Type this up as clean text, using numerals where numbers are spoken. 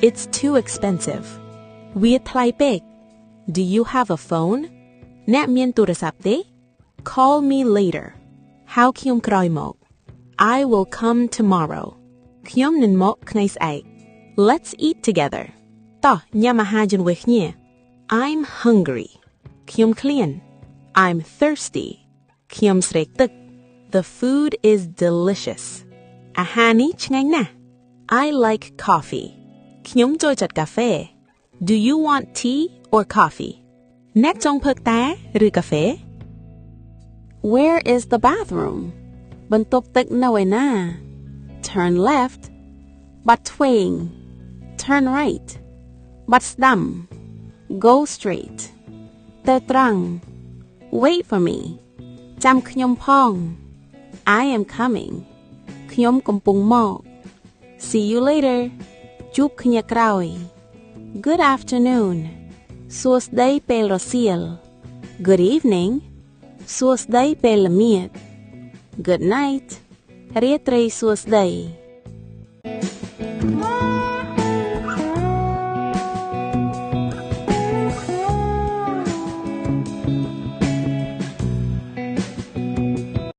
It's too expensive វាថ្លៃពេក Do you have a phone អ្នកមានទូរស័ព្ទទេ Call me later ហៅខ្ញុំក្រោយមក I will come tomorrow ខ្ញុំនឹងមកថ្ងៃស្អែក Let's eat together តោះញ៉ាំអាហារជាមួយគ្នា I'm hungry ខ្ញុំឃ្លាន I'm thirsty ខ្ញុំស្រេកទឹក The food is delicious អាហារនេះឆ្ងាញ់ណាស់ I like coffee ខ្ញុំចូលចិត្តកាហ្វេ Do you want tea or coffee អ្នកចង់ផឹកតែឬកាហ្វេ Where is the bathroom បន្ទប់ទឹកនៅឯណា Turn left បាត់ឆ្វេង Turn right បាត់ស្ដាំ Go straight ទៅត្រង់ Wait for me ចាំខ្ញុំផង I am coming ខ្ញុំកំពុងមក See you later ជួបគ្នាក្រោយ Good afternoon សួស្តីពេលរសៀល Good evening សួស្តីពេលល្ងាច Good night រាត្រីសួស្តី